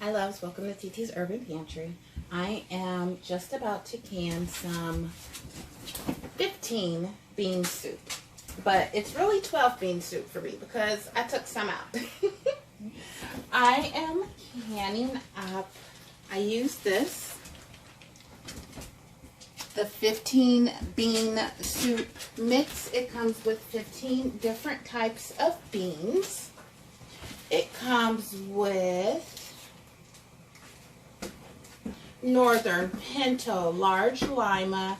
Hi loves, welcome to TT's Urban Pantry. I am just about to can some 15 bean soup, but it's really 12 bean soup for me because I took some out. I am canning up, I use this, the 15 bean soup mix. It comes with 15 different types of beans. It comes with Northern Pinto, Large Lima,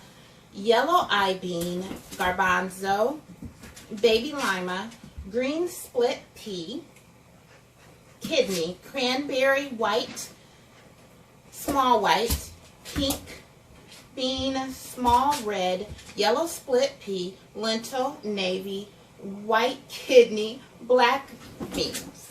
Yellow Eye Bean, Garbanzo, Baby Lima, Green Split Pea, Kidney, Cranberry White, Small White, Pink Bean, Small Red, Yellow Split Pea, Lentil, Navy, White Kidney, Black Beans.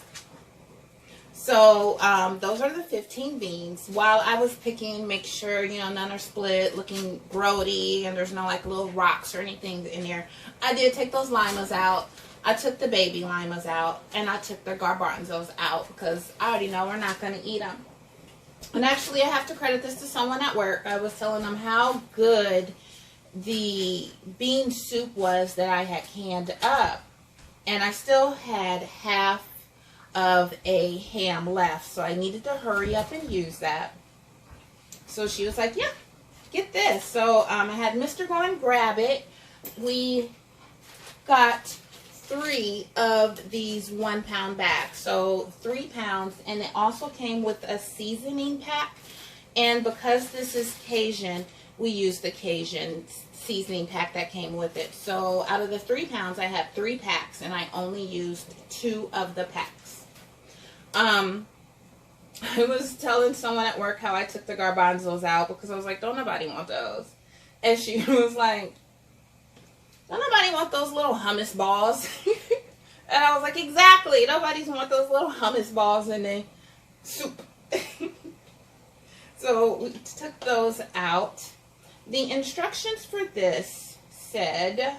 So those are the 15 beans. While I was picking, make sure, none are split, looking grody, and there's no like little rocks or anything in there. I did take those limas out. I took the baby limas out, and I took the garbanzos out because I already know we're not going to eat them. And actually, I have to credit this to someone at work. I was telling them how good the bean soup was that I had canned up, and I still had half of a ham left, so I needed to hurry up and use that. So she was like, yeah, get this. So I had Mr. go and grab it. We got 3 of these 1 pound bags, so 3 pounds, and it also came with a seasoning pack. And because this is Cajun, we used the Cajun seasoning pack that came with it. So out of the 3 pounds, I had 3 packs, and I only used 2 of the packs. I was telling someone at work how I took the garbanzos out because I was like, don't nobody want those. And she was like, don't nobody want those little hummus balls. And I was like, exactly. Nobody's want those little hummus balls in the soup. So we took those out. The instructions for this said,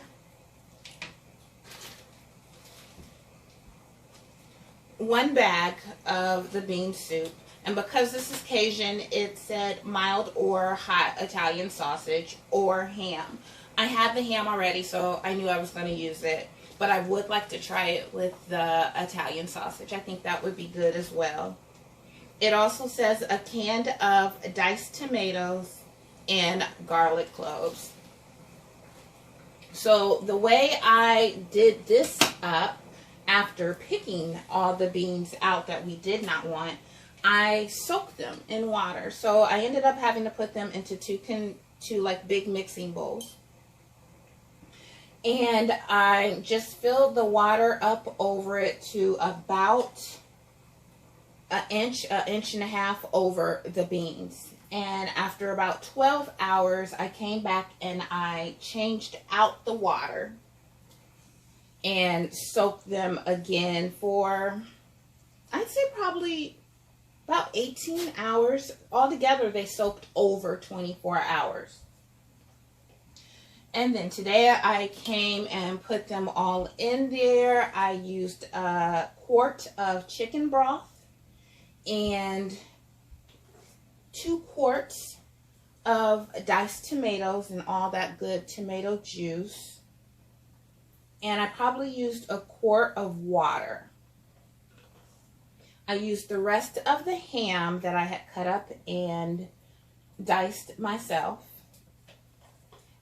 one bag of the bean soup, and because this is Cajun, it said mild or hot Italian sausage or ham. I had the ham already, so I knew I was going to use it, but I would like to try it with the Italian sausage. I think that would be good as well. It also says a can of diced tomatoes and garlic cloves. So the way I did this up, after picking all the beans out that we did not want, I soaked them in water. So I ended up having to put them into two like big mixing bowls. And I just filled the water up over it to about an inch and a half over the beans. And after about 12 hours, I came back and I changed out the water and soak them again for, I'd say probably about 18 hours. Altogether, they soaked over 24 hours. And then today I came and put them all in there. I used a quart of chicken broth and 2 quarts of diced tomatoes and all that good tomato juice. And I probably used a quart of water. I used the rest of the ham that I had cut up and diced myself.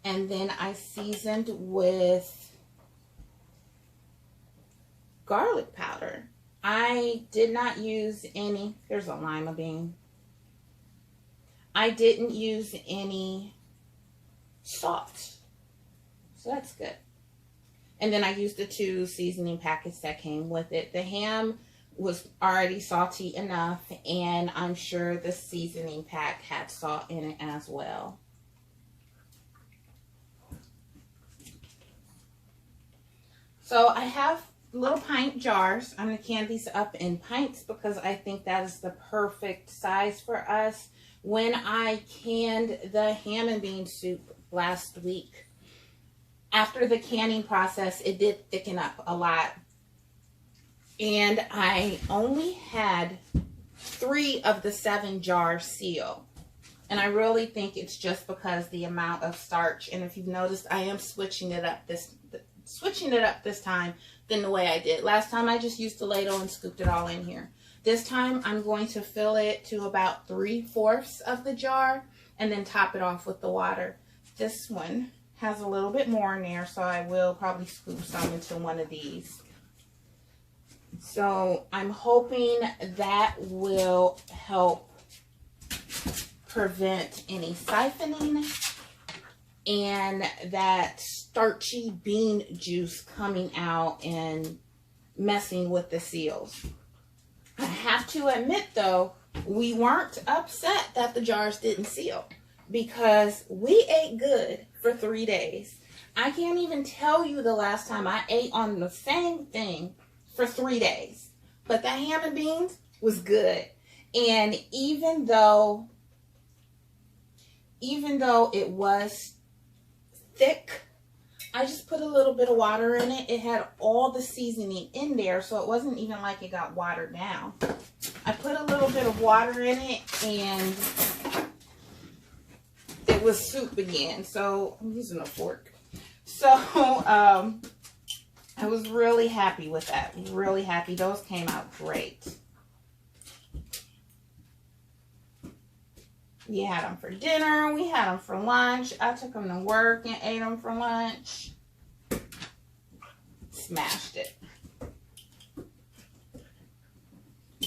And then I seasoned with garlic powder. I did not use any, there's a lima bean. I didn't use any salt. So that's good. And then I used the 2 seasoning packets that came with it. The ham was already salty enough, and I'm sure the seasoning pack had salt in it as well. So I have little pint jars. I'm going to can these up in pints because I think that is the perfect size for us. When I canned the ham and bean soup last week, after the canning process, it did thicken up a lot. And I only had 3 of the 7 jars seal. And I really think it's just because the amount of starch. And if you've noticed, I am switching it up this time than the way I did. Last time I just used the ladle and scooped it all in here. This time I'm going to fill it to about 3/4 of the jar and then top it off with the water. This one has a little bit more in there, so I will probably scoop some into one of these. So I'm hoping that will help prevent any siphoning and that starchy bean juice coming out and messing with the seals. I have to admit though, we weren't upset that the jars didn't seal because we ate good for 3 days. I can't even tell you the last time I ate on the same thing for 3 days. But that ham and beans was good. And even though it was thick, I just put a little bit of water in it. It had all the seasoning in there, so it wasn't even like it got watered down. I put a little bit of water in it, and it was soup again. So I'm using a fork. So I was really happy with that. Really happy. Those came out great. We had them for dinner. We had them for lunch. I took them to work and ate them for lunch. Smashed it.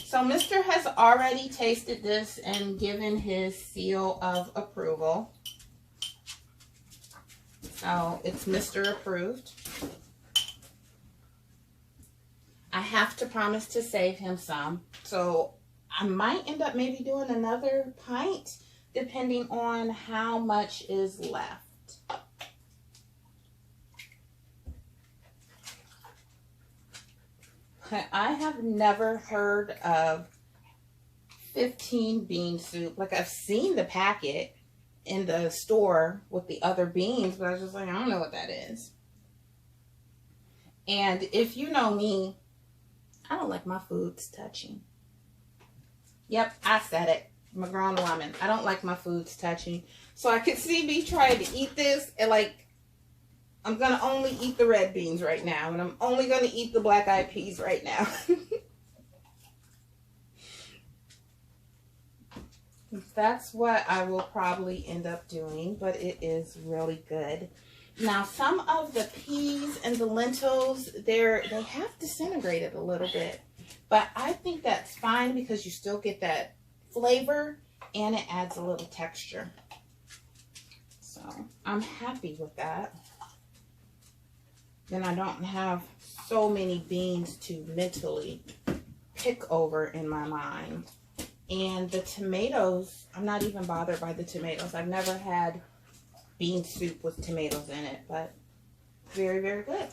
So Mr. has already tasted this and given his seal of approval. So it's Mr. approved. I have to promise to save him some. So I might end up maybe doing another pint depending on how much is left. I have never heard of 15 bean soup. Like, I've seen the packet in the store with the other beans, but I was just like, I don't know what that is. And if you know me, I don't like my foods touching. Yep, I said it. I'm a grown woman. I don't like my foods touching. So I could see me trying to eat this and like, I'm going to only eat the red beans right now. And I'm only going to eat the black-eyed peas right now. That's what I will probably end up doing. But it is really good. Now, some of the peas and the lentils, they have disintegrated a little bit. But I think that's fine because you still get that flavor and it adds a little texture. So I'm happy with that. Then I don't have so many beans to mentally pick over in my mind. And the tomatoes, I'm not even bothered by the tomatoes. I've never had bean soup with tomatoes in it, but very, very good.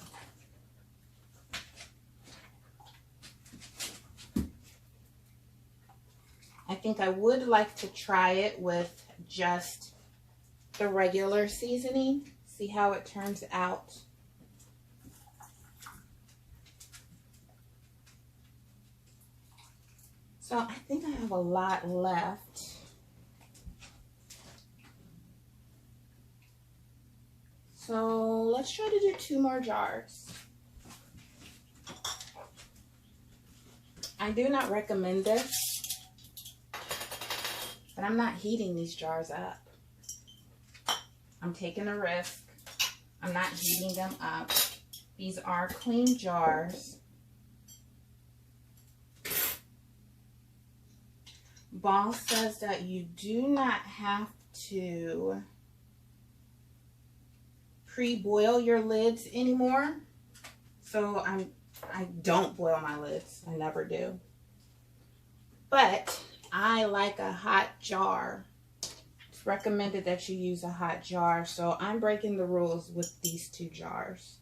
I think I would like to try it with just the regular seasoning. See how it turns out. So I think I have a lot left. So let's try to do 2 more jars. I do not recommend this, but I'm not heating these jars up. I'm taking a risk. I'm not heating them up. These are clean jars. Boss says that you do not have to pre-boil your lids anymore. So I don't boil my lids. I never do. But I like a hot jar. It's recommended that you use a hot jar. So I'm breaking the rules with these 2 jars.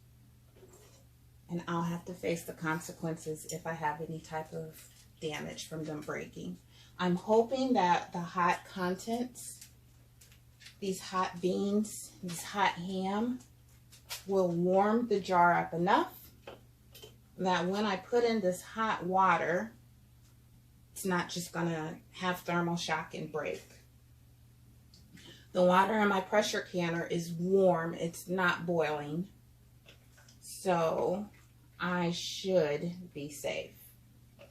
And I'll have to face the consequences if I have any type of damage from them breaking. I'm hoping that the hot contents, these hot beans, this hot ham, will warm the jar up enough that when I put in this hot water, It's not just gonna have thermal shock and break. The water in my pressure canner is warm. It's not boiling. So I should be safe. I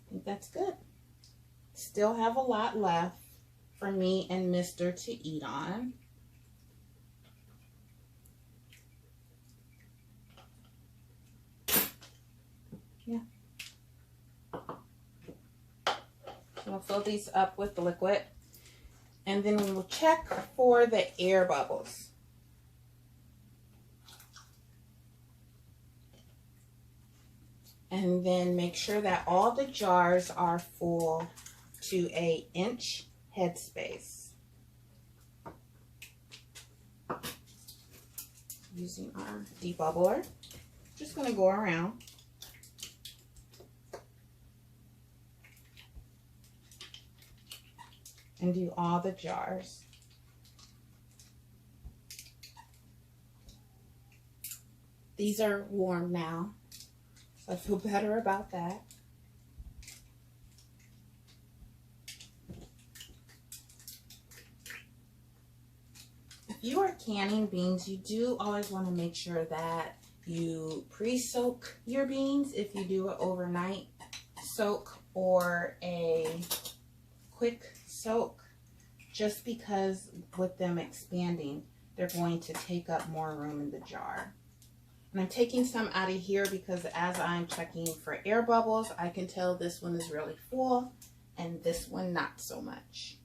think that's good. Still have a lot left for me and Mr. to eat on. Yeah. So we'll fill these up with the liquid. And then we will check for the air bubbles. And then make sure that all the jars are full to an inch headspace. Using our debubbler. Just going to go around. And do all the jars. These are warm now, so I feel better about that. If you are canning beans, you do always want to make sure that you pre-soak your beans if you do an overnight soak or a quick soak, just because with them expanding, they're going to take up more room in the jar. And I'm taking some out of here because as I'm checking for air bubbles, I can tell this one is really full and this one not so much.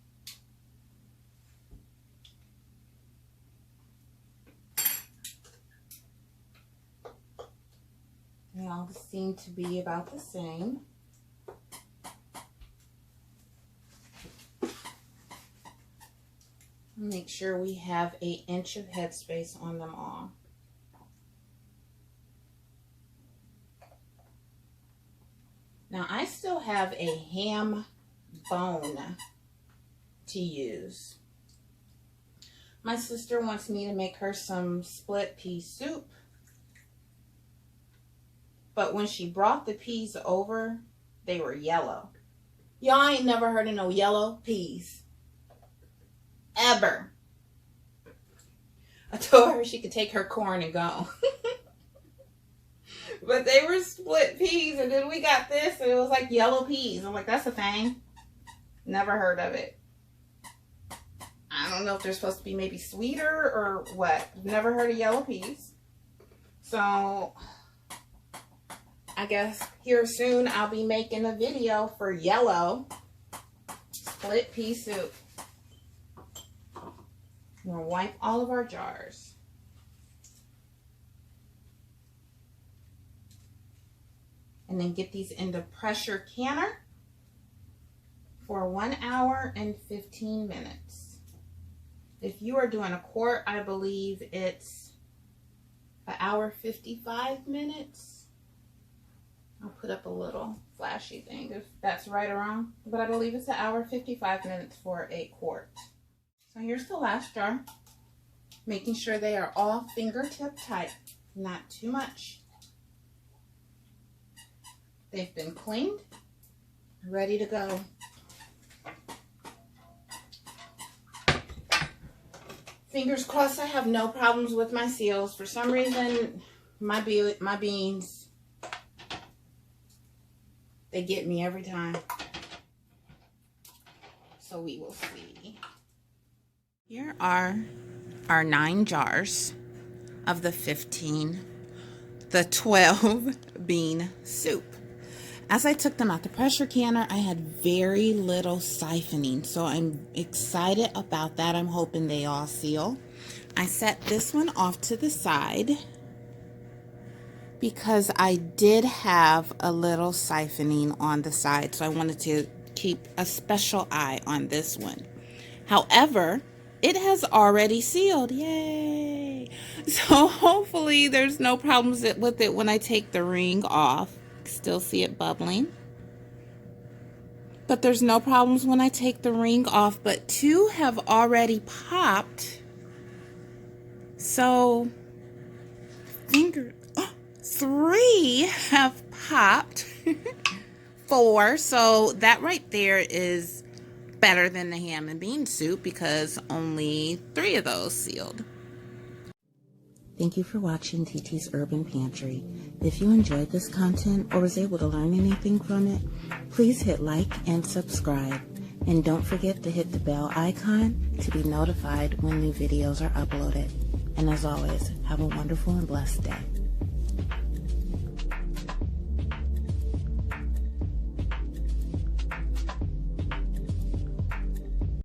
They all seem to be about the same. Make sure we have an inch of headspace on them all. Now I still have a ham bone to use. My sister wants me to make her some split pea soup. But when she brought the peas over, they were yellow. Y'all ain't never heard of no yellow peas. Ever. I told her she could take her corn and go. But they were split peas, and then we got this, and it was like yellow peas. I'm like, that's a thing. Never heard of it. I don't know if they're supposed to be maybe sweeter or what. Never heard of yellow peas. So I guess here soon I'll be making a video for yellow split pea soup. We're going to wipe all of our jars. And then get these in the pressure canner for 1 hour and 15 minutes. If you are doing a quart, I believe it's an hour 55 minutes. I'll put up a little flashy thing if that's right or wrong. But I believe it's an hour 55 minutes for a quart. So here's the last jar. Making sure they are all fingertip tight, not too much. They've been cleaned, ready to go. Fingers crossed I have no problems with my seals. For some reason, my beans, they get me every time. So we will see. Here are our 9 jars of the 12 bean soup. As I took them out the pressure canner, I had very little siphoning, so I'm excited about that. I'm hoping they all seal. I set this one off to the side because I did have a little siphoning on the side, so I wanted to keep a special eye on this one. However, it has already sealed. Yay! So hopefully there's no problems with it when I take the ring off. Still see it bubbling. But there's no problems when I take the ring off. But 2 have already popped. So 3 have popped. 4. So that right there is better than the ham and bean soup because only 3 of those sealed. Thank you for watching TT's Urban Pantry. If you enjoyed this content or was able to learn anything from it, please hit like and subscribe. And don't forget to hit the bell icon to be notified when new videos are uploaded. And as always, have a wonderful and blessed day.